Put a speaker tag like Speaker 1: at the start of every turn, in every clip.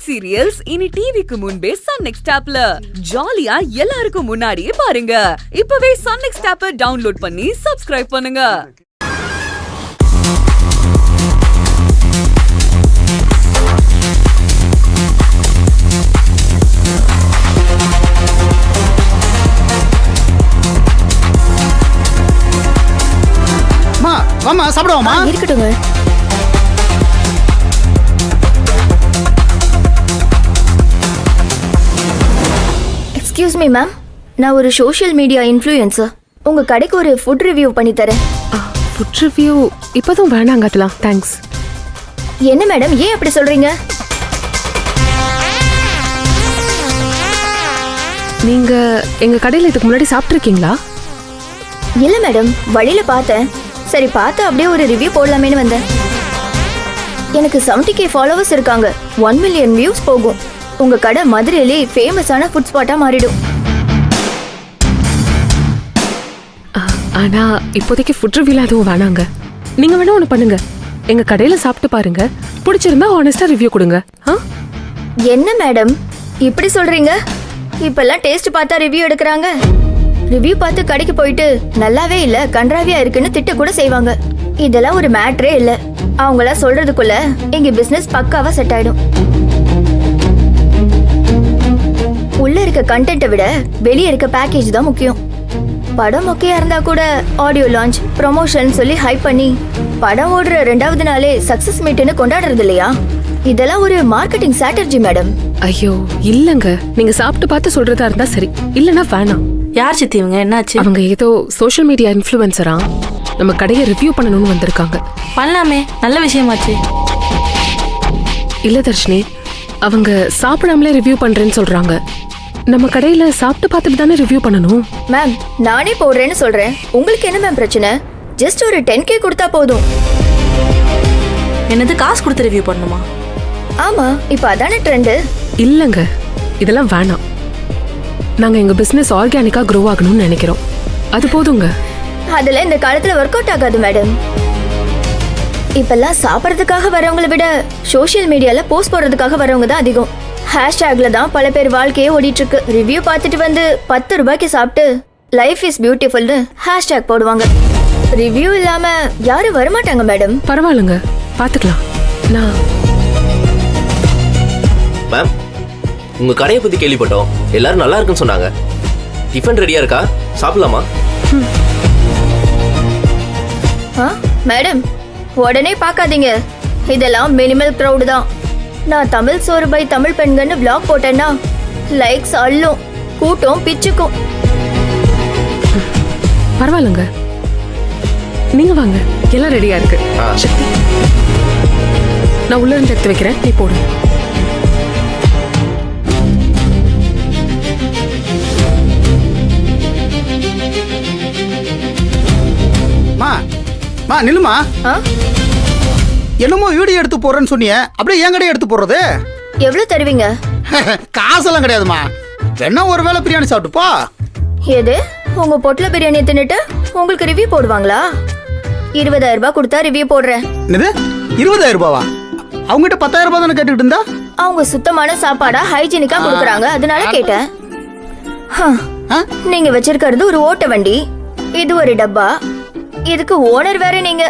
Speaker 1: Web serials இனி டிவிக்கு முன்பே சன் நெக்ஸ்ட் ஆப்ல ஜாலியா எல்லாருக்கும் முன்னாடியே பாருங்க. இப்பவே சன் நெக்ஸ்ட் ஆப்பை டவுன்லோட் பண்ணி சப்ஸ்கிரைப் பண்ணுங்க.
Speaker 2: வாமா சாப்பிடுவோமா?
Speaker 3: இருக்கட்டுங்க. எக்ஸ்கியூஸ் மீ மேம், நான் ஒரு சோஷியல் மீடியா இன்ஃப்ளூயன்சர். உங்க கடைக்கு ஒரு ஃபுட் ரிவ்யூ பண்ணி தரேன்.
Speaker 4: ஃபுட் ரிவ்யூ இப்போதும் வேணாங்க, அதெல்லாம் தேங்க்ஸ்.
Speaker 3: என்ன மேடம், ஏன் அப்படி சொல்றீங்க?
Speaker 4: நீங்க எங்க கடையில் இதுக்கு முன்னாடி சாப்பிட்ருக்கீங்களா?
Speaker 3: இல்ல மேடம், வழியில பார்த்தேன். சரி, பார்த்து அப்படியே ஒரு ரிவ்யூ போடலாமேன்னு வந்தேன். எனக்கு 70K ஃபாலோவர்ஸ் இருக்காங்க. 1 மில்லியன் வியூஸ் போகும். உங்க கடை மதுரையிலே ஃபேமஸான ஃபுட் ஸ்பாட்டா மாறிடும்.
Speaker 4: ஆனா இப்போதைக்கு ஃபுட் ரிவ்யூல அதுவும் வேணாங்க. நீங்க வேணா ஒன்று பண்ணுங்க, எங்க கடையில சாப்பிட்டு பாருங்க, பிடிச்சிருந்தா ஆனஸ்டா ரிவ்யூ கொடுங்க.
Speaker 3: என்ன மேடம் இப்படி சொல்றீங்க? இப்பெல்லாம் டேஸ்ட் பார்த்தா ரிவ்யூ எடுக்கிறாங்க. ரிவ்யூ பார்த்து கடைக்கு போயிட்டு நல்லாவே இல்ல, கன்றாவியா இருக்குன்னு திட்ட கூட செய்வாங்க. இதெல்லாம் ஒரு மேட்டரே இல்ல. அவங்கள சொல்றதுக்குள்ள எங்க பிசினஸ் பக்காவா செட் ஆயிடும். உள்ள இருக்க கண்டென்ட்டை விட வெளியே இருக்க பேக்கேஜ் தான் முக்கியம். படம் மொக்கையா இருந்தா கூட ஆடியோ லான்ச், ப்ரொமோஷன் சொல்லி ஹைப் பண்ணி படம் ஓடுற 2வது நாளே சக்சஸ் மீட்னு கொண்டாடுறது இல்லையா? இதெல்லாம் ஒரு மார்க்கெட்டிங் ஸ்ட்ராட்டஜி மேடம்.
Speaker 4: ஐயோ இல்லங்க, நீங்க சாப்பிட்டு பார்த்து சொல்றதா இருந்தா சரி, இல்லனா வேணாம்.
Speaker 5: யார் சித்தி இவங்க? என்னாச்சு?
Speaker 4: அவங்க ஏதோ சோஷியல் மீடியா இன்ஃப்ளூயன்சரா நம்ம கடையை ரிவ்யூ பண்ணணும்னு வந்திருக்காங்க.
Speaker 5: பண்ணலாமே, நல்ல விஷயமாச்சு.
Speaker 4: இல்ல தர்ஷினி, அவங்க சாப்பிடாமலே ரிவ்யூ பண்றேன்னு சொல்றாங்க. நம்ம கடையில சாப்பிட்டு பார்த்துட்டு தானே ரிவ்யூ பண்ணணும்.
Speaker 3: மேம், நானே போடுறேன்னு சொல்றேன். உங்களுக்கு என்ன மேம் பிரச்சனை? ஜஸ்ட் ஒரு 10K கொடுத்தா போதும்.
Speaker 5: என்னது, காசு கொடுத்து ரிவ்யூ பண்ணணுமா?
Speaker 3: ஆமா, இப்ப அதானே ட்ரெண்ட்.
Speaker 4: இல்லங்க, இதெல்லாம் வேணாம். நாங்க எங்க பிசினஸ் ஆர்கானிக்கா க்ரோ ஆகணும்னு நினைக்கிறோம், அது போதுங்க.
Speaker 3: அதெல்லாம் இந்த காலத்துல ஒர்க் அவுட் ஆகாது மேடம். இப்பெல்லாம் சாப்பிட்றதுக்காக வரவங்களை விட சோஷியல் மீடியால போஸ்ட் போடுறதுக்காக வரவங்க தான் அதிகம். ஹேஷ்டேக்ல தான் பல பேர் வாழ்க்கையே ஓடிட்டு இருக்கு. ரிவ்யூ பார்த்துட்டு வந்து 10 ரூபாய்க்கு சாப்பிட்டு லைஃப் இஸ் பியூட்டிஃபுல்னு ஹேஷ்டேக் போடுவாங்க. ரிவ்யூ இல்லாம யாரும் வரமாட்டாங்க மேடம்.
Speaker 4: பரவாயில்லைங்க, பாத்துக்கலாம். நான்
Speaker 6: மேம், உங்க கடையை பத்தி கேள்விப்பட்டோம். எல்லாரும் நல்லா இருக்குன்னு சொன்னாங்க. டிஃபன் ரெடியா இருக்கா? சாப்பிடலாமா?
Speaker 3: மேடம், உடனே பார்க்காதீங்க. இதெல்லாம் மினிமல் க்ரௌட் தான். நான் தமிழ் சோறு பை தமிழ் பெண்கள்னு vlog போட்டேன்னா லைக்ஸ் அள்ளும், கூட்டம் பிச்சுக்கும்.
Speaker 4: பரவாயில்லைங்க, நீங்க வாங்க, எல்லாம் ரெடியா இருக்கு. சக்தி, நான் உள்ள இருந்து எடுத்து வைக்கிறேன், நீ போடு.
Speaker 2: நில்லுமா. என்னமோ வீடியோ எடுத்து போறேன்னு சொன்னியே, அப்படியே என் கடையை எடுத்து போடுறது?
Speaker 3: எவ்வளவு தருவீங்க?
Speaker 2: காசெல்லாம் கிடையாதுமா, வேணா ஒரு வேளை பிரியாணி சாப்பிட்டு போ.
Speaker 3: எது, உங்க பொட்டல பிரியாணி தின்னுட்டு உங்களுக்கு ரிவ்யூ போடுவாங்களா? 20,000 ரூபாய் கொடுத்தா ரிவ்யூ போடுறேன்.
Speaker 2: என்னது, 20,000 ரூபாவா? அவங்ககிட்ட 10,000 ரூபாய் தானே கேட்டுக்கிட்டு இருந்தா?
Speaker 3: அவங்க சுத்தமான சாப்பாடா ஹைஜீனிக்கா கொடுக்குறாங்க, அதனால கேட்டேன். நீங்க வச்சிருக்கிறது ஒரு ஓட்ட வண்டி, இது ஒரு டப்பா, இதுக்கு ஓனர் வேற நீங்க.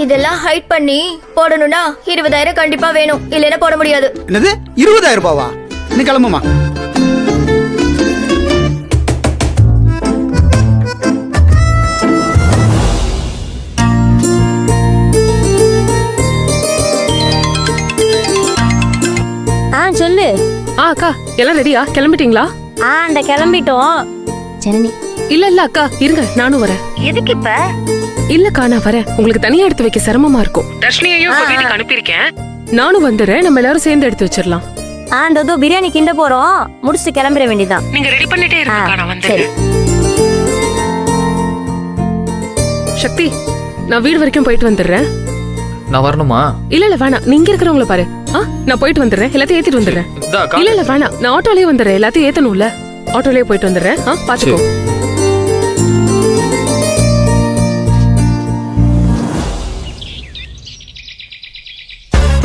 Speaker 3: இதெல்லாம் ஹைட் பண்ணி போடணும்னா 20,000 கண்டிப்பா வேணும், இல்லைன்னா போட முடியாது.
Speaker 2: என்னது, 20,000 ரூபாவா? நீ கிளம்புமா.
Speaker 7: சொல்லு.
Speaker 4: அக்கா, எல்லாம் ரெடியா? கிளம்பிட்டீங்களா?
Speaker 7: அந்த கிளம்பிட்டோம். ஜனனி,
Speaker 4: இல்ல அக்கா இருங்க, நானும் வரேன்.
Speaker 7: எதுக்கு இப்ப?
Speaker 4: இல்லக்கா, நான் வரேன். உங்களுக்கு தனியா எடுத்து வைக்க சிரமமா இருக்கும். தர்ஷினியையும் வீட்டுக்கு அனுப்பியிருக்கேன், நானும் வந்துடுறேன். நம்ம எல்லாரும் சேர்ந்து எடுத்து வச்சிடலாம்.
Speaker 7: அந்த பிரியாணி கிண்ட போறோம், முடிச்சுட்டு கிளம்பிட வேண்டியதான்.
Speaker 4: நீங்க ரெடி பண்ணிட்டே இருங்க, நான் வந்துடுறேன். சக்தி, நான் வீடு வரைக்கும் போயிட்டு வந்துடுறேன்.
Speaker 8: நான் வரணுமா?
Speaker 4: இல்ல வேணாம், நீங்க இருக்கிறவங்கள பாரு. நான் போயிட்டு வந்துடுறேன், எல்லாத்தையும் ஏத்திட்டு வந்துடுறேன். இல்ல வேணாம், நான் ஆட்டோலயே வந்துடுறேன். எல்லாத்தையும் ஏத்தணும்ல, ஆட்டோலயே போயிட்டு வந்துடுறேன். பாத்துக்கோ.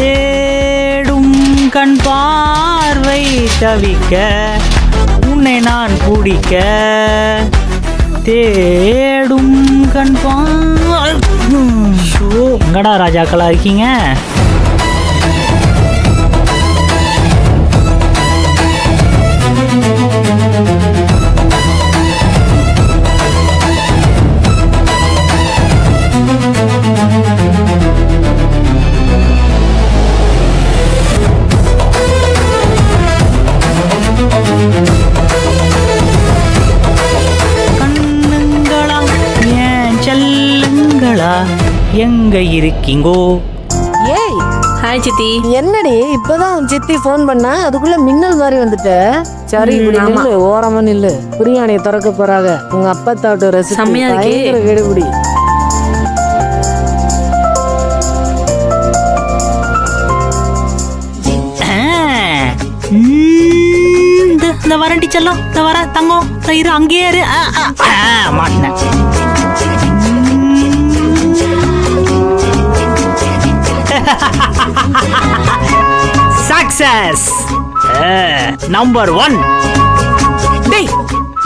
Speaker 9: தேடும் கண்
Speaker 8: தவிக்க உன்னை நான் பிடிக்க தேடும் எங்கடா ராஜாக்களா இருக்கீங்க? கண்ணுங்களா ஏன் செல்லுங்களா எங்க இருக்கீங்கோ?
Speaker 9: ஏய்
Speaker 5: ஹாய் சித்தி.
Speaker 9: என்னடி இப்பதான் உன் சித்தி ஃபோன் பண்ணா அதுக்குள்ள மின்னல் மாதிரி வந்துட்ட. சரி இப்படி நில்லு, ஓரமா நில்லு. பிரியாணியை திறக்க போறாங்க. உங்க அப்பா தாட்டு ரசிச்சு
Speaker 5: செம்மையா இருக்கே.
Speaker 9: பயங்கர கெடுபிடி.
Speaker 8: இந்த வரண்டி செல்லம், இந்த வர தங்கம் தயிர் அங்கேயே இரு. மாட்டினேன். Success number 1.
Speaker 10: டேய்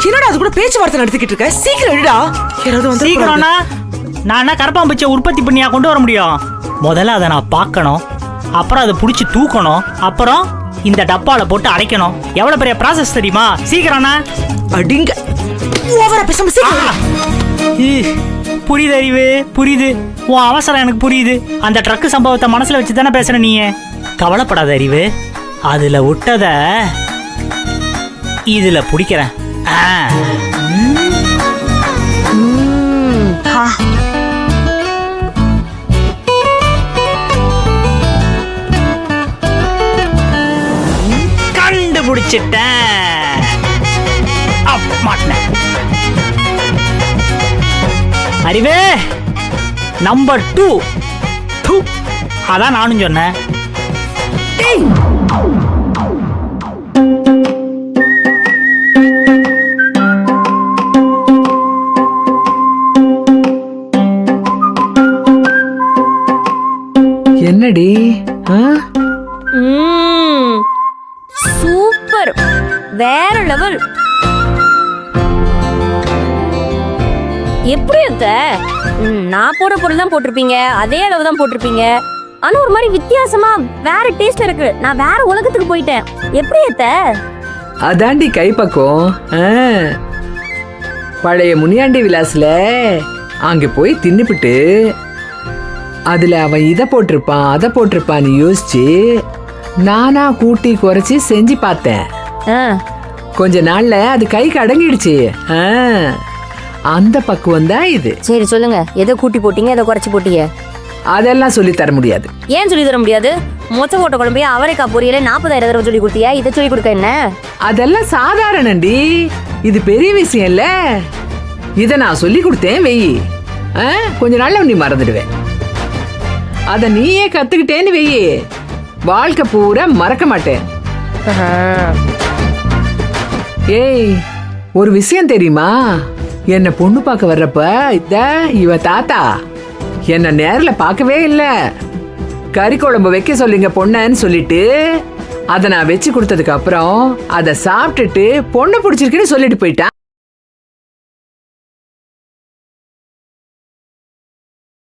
Speaker 10: என்னடா அது கூட பேச்சுவார்த்தை நடத்திக்கிட்டு இருக்க? சீக்கிரம் எடுடா. யாராவது வந்து
Speaker 8: சீக்கிரம்னா நான் என்ன கரப்பாம்பூச்சியை உற்பத்தி பண்ணியா கொண்டு வர முடியும்? முதல்ல அதை நான் பார்க்கணும், அப்புறம் அதை பிடிச்சி தூக்கணும், அப்புறம் இந்த டப்பால போட்டு அடைக்கணும். எவ்வளவு பெரிய ப்ராசஸ் தெரியுமா? சீக்கிரம்னா
Speaker 10: அடிங்க. ஓவரா பேசாம சீக்கிரம்.
Speaker 8: புரியுது அறிவு, புரியுது. உன் அவசரம் எனக்கு புரியுது. அந்த ட்ரக்கு சம்பவத்தை மனசுல வச்சு தானே பேசுற நீ. கவலைப்படாத அறிவு, அதுல விட்டத இதுல பிடிக்கிறேன். கண்டுபிடிச்சிட்டேன். மாட்டினேன். அறிவே நம்பர் 2. அதான் நானும் சொன்னேன்.
Speaker 10: என்னடி?
Speaker 7: சூப்பர், வேற லெவல். எப்படி இருக்க? நான் போடுற பொருள் தான் போட்டிருப்பீங்க, அதே அளவு தான் போட்டிருப்பீங்க. ஆனா ஒரு மாதிரி வித்தியாசமா வேற டேஸ்ட் இருக்கு. நான் வேற உலகத்துக்கு போயிட்டேன். எப்படி ஏத்த?
Speaker 10: அதாண்டி கைப்பக்கம். பழைய முனியாண்டி விலாஸ்ல அங்க போய் தின்னுபிட்டு அதுல அவன் இதை போட்டிருப்பான் அதை போட்டிருப்பான்னு யோசிச்சு நானா கூட்டி குறைச்சி செஞ்சு பார்த்தேன். கொஞ்ச நாள்ல அது கைக்கு அடங்கிடுச்சு. அந்த பக்குவம் தான் இது.
Speaker 7: சரி சொல்லுங்க, எதை கூட்டி போட்டீங்க, எதை குறைச்சி போட்டீங்க?
Speaker 10: அதெல்லாம் சொல்லி தர முடியாது.
Speaker 7: ஏன் சொல்லி தர முடியாது? மொச்ச போட்ட குழம்பைய அவரைக்காய் பொரியல 40,000 தடவை சொல்லி கொடுத்தியா? இதை சொல்லி கொடுக்க என்ன?
Speaker 10: அதெல்லாம் சாதாரணண்டி, இது பெரிய விஷயம் இல்ல. இத நான் சொல்லி கொடுத்தேன் வெயி, கொஞ்ச நாள்ல நீ மறந்துடுவேன். அத நீயே கத்துக்கிட்டேன்னு வெயி, வாழ்க்கை பூரா மறக்க மாட்டேன். ஏய், ஒரு விஷயம் தெரியுமா? என்ன பொண்ணு பார்க்க வர்றப்ப இவ தாத்தா என்ன நேர்ல பார்க்கவே இல்ல. கறி குழம்பு வைக்க சொல்லிங்க பொண்ணன்னு சொல்லிட்டு அதை நான் வச்சு கொடுத்ததுக்கு அப்புறம் அதை சாப்பிட்டுட்டு பொண்ணு பிடிச்சிருக்குன்னு சொல்லிட்டு போயிட்டான்.